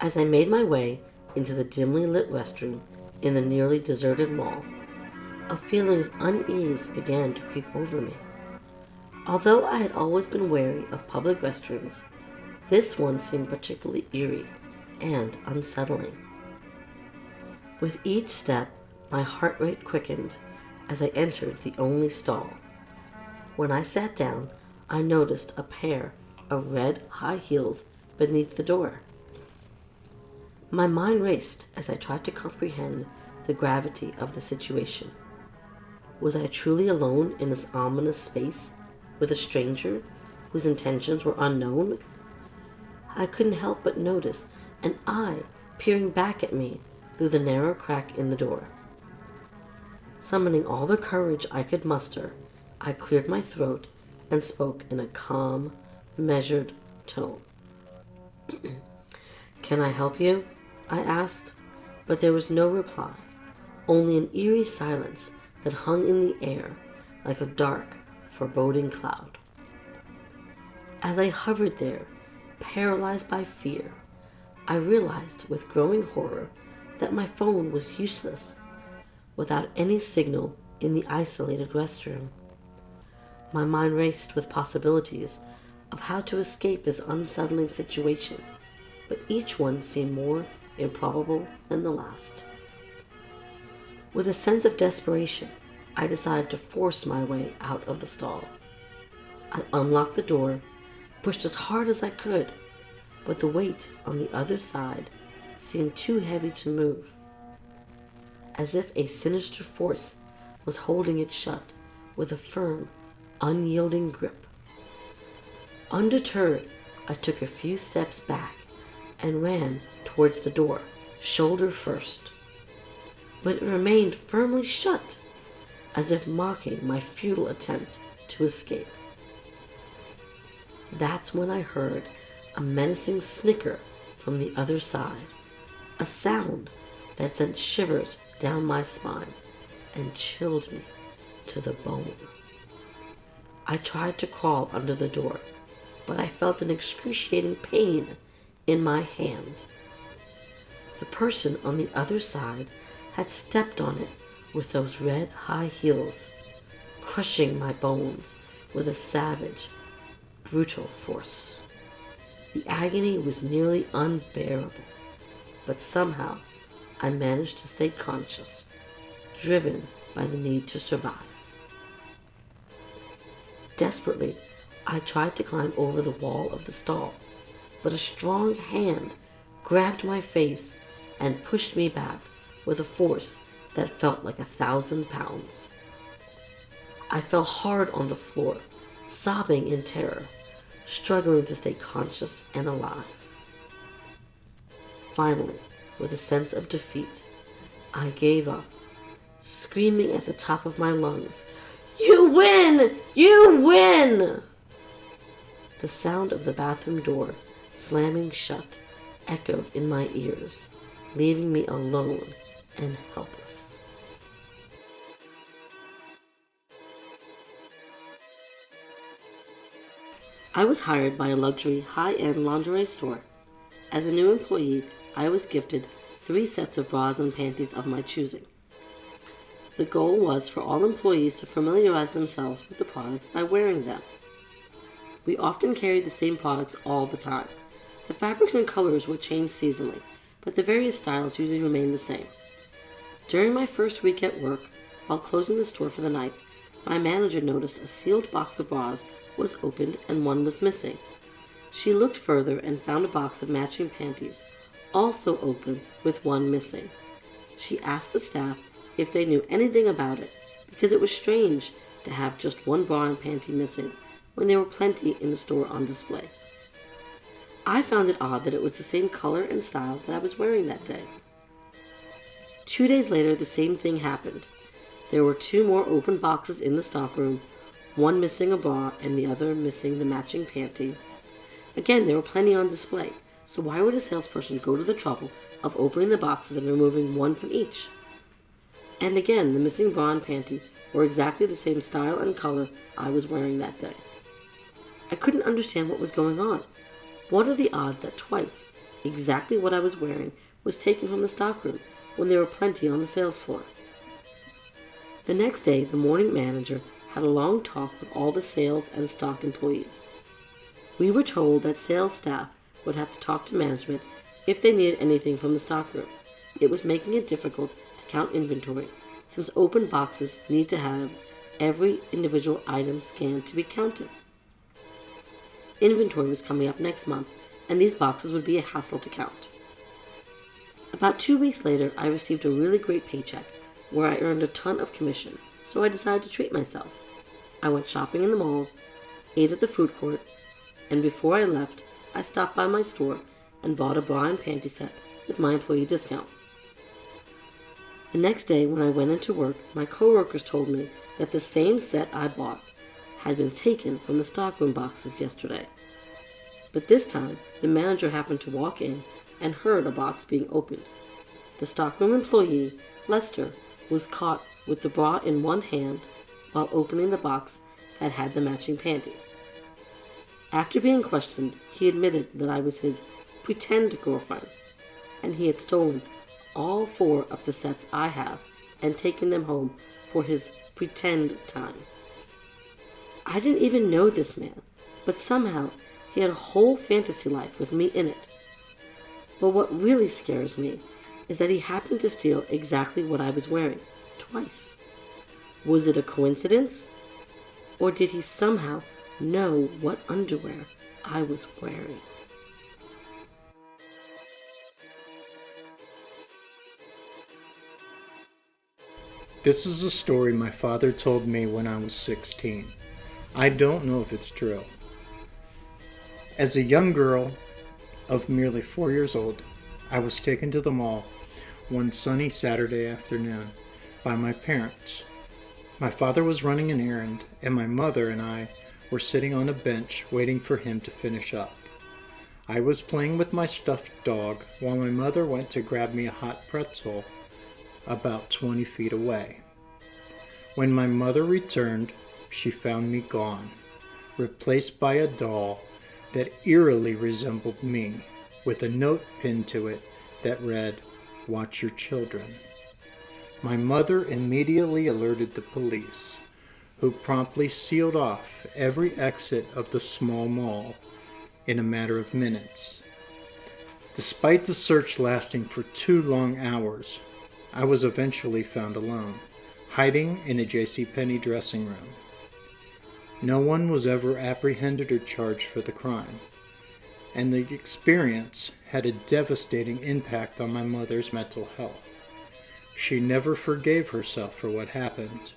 As I made my way into the dimly lit restroom in the nearly deserted mall, a feeling of unease began to creep over me. Although I had always been wary of public restrooms, this one seemed particularly eerie and unsettling. With each step, my heart rate quickened as I entered the only stall. When I sat down, I noticed a pair of red high heels beneath the door. My mind raced as I tried to comprehend the gravity of the situation. Was I truly alone in this ominous space with a stranger whose intentions were unknown? I couldn't help but notice an eye peering back at me through the narrow crack in the door. Summoning all the courage I could muster, I cleared my throat and spoke in a calm, measured tone. "Can I help you?" I asked, but there was no reply, only an eerie silence that hung in the air like a dark, foreboding cloud. As I hovered there, paralyzed by fear, I realized with growing horror that my phone was useless, without any signal in the isolated restroom. My mind raced with possibilities of how to escape this unsettling situation, but each one seemed more improbable than the last. With a sense of desperation, I decided to force my way out of the stall. I unlocked the door, pushed as hard as I could, but the weight on the other side seemed too heavy to move. As if a sinister force was holding it shut with a firm, unyielding grip. Undeterred, I took a few steps back and ran towards the door, shoulder first. But it remained firmly shut, as if mocking my futile attempt to escape. That's when I heard a menacing snicker from the other side, a sound that sent shivers down my spine and chilled me to the bone. I tried to crawl under the door, but I felt an excruciating pain in my hand. The person on the other side had stepped on it with those red high heels, crushing my bones with a savage, brutal force. The agony was nearly unbearable, but somehow I managed to stay conscious, driven by the need to survive. Desperately, I tried to climb over the wall of the stall, but a strong hand grabbed my face and pushed me back with a force that felt like 1,000 pounds. I fell hard on the floor, sobbing in terror, struggling to stay conscious and alive. Finally, with a sense of defeat, I gave up, screaming at the top of my lungs, "You win! You win!" The sound of the bathroom door slamming shut echoed in my ears, leaving me alone and helpless. I was hired by a luxury, high-end lingerie store. As a new employee, I was gifted 3 sets of bras and panties of my choosing. The goal was for all employees to familiarize themselves with the products by wearing them. We often carried the same products all the time. The fabrics and colors would change seasonally, but the various styles usually remained the same. During my first week at work, while closing the store for the night, my manager noticed a sealed box of bras was opened and one was missing. She looked further and found a box of matching panties, also open with one missing. She asked the staff if they knew anything about it, because it was strange to have just one bra and panty missing when there were plenty in the store on display. I found it odd that it was the same color and style that I was wearing that day. 2 days later, the same thing happened. There were 2 more open boxes in the stockroom, one missing a bra and the other missing the matching panty. Again, there were plenty on display, so why would a salesperson go to the trouble of opening the boxes and removing one from each? And again, the missing bra and panty were exactly the same style and color I was wearing that day. I couldn't understand what was going on. What are the odds that twice exactly what I was wearing was taken from the stockroom when there were plenty on the sales floor. The next day, the morning manager had a long talk with all the sales and stock employees. We were told that sales staff would have to talk to management if they needed anything from the stockroom. It was making it difficult to count inventory, since open boxes need to have every individual item scanned to be counted. Inventory was coming up next month, and these boxes would be a hassle to count. About 2 weeks later, I received a really great paycheck where I earned a ton of commission, so I decided to treat myself. I went shopping in the mall, ate at the food court, and before I left, I stopped by my store and bought a bra and panty set with my employee discount. The next day, when I went into work, my coworkers told me that the same set I bought had been taken from the stockroom boxes yesterday. But this time, the manager happened to walk in and heard a box being opened. The stockroom employee, Lester, was caught with the bra in one hand while opening the box that had the matching panty. After being questioned, he admitted that I was his pretend girlfriend, and he had stolen all 4 of the sets I have and taken them home for his pretend time. I didn't even know this man, but somehow he had a whole fantasy life with me in it. But what really scares me is that he happened to steal exactly what I was wearing, twice. Was it a coincidence? Or did he somehow know what underwear I was wearing? This is a story my father told me when I was 16. I don't know if it's true. As a young girl of merely 4 years old, I was taken to the mall one sunny Saturday afternoon by my parents. My father was running an errand, and my mother and I were sitting on a bench waiting for him to finish up. I was playing with my stuffed dog while my mother went to grab me a hot pretzel about 20 feet away. When my mother returned, she found me gone, replaced by a doll that eerily resembled me, with a note pinned to it that read, "Watch your children." My mother immediately alerted the police, who promptly sealed off every exit of the small mall in a matter of minutes. Despite the search lasting for 2 long hours, I was eventually found alone, hiding in a JCPenney dressing room. No one was ever apprehended or charged for the crime, and the experience had a devastating impact on my mother's mental health. She never forgave herself for what happened,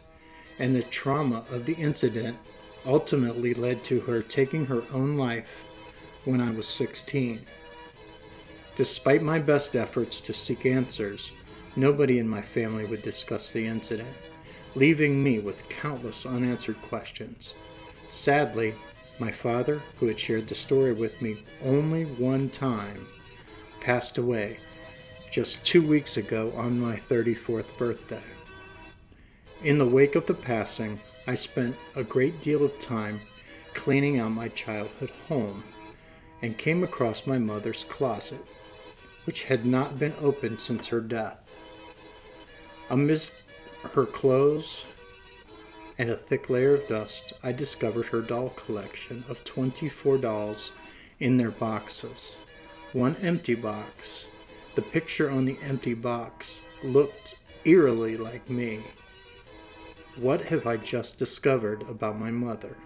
and the trauma of the incident ultimately led to her taking her own life when I was 16. Despite my best efforts to seek answers, nobody in my family would discuss the incident, leaving me with countless unanswered questions. Sadly, my father, who had shared the story with me only one time, passed away just 2 weeks ago on my 34th birthday. In the wake of the passing, I spent a great deal of time cleaning out my childhood home and came across my mother's closet, which had not been opened since her death. Amidst her clothes and a thick layer of dust, I discovered her doll collection of 24 dolls in their boxes. One empty box. The picture on the empty box looked eerily like me. What have I just discovered about my mother?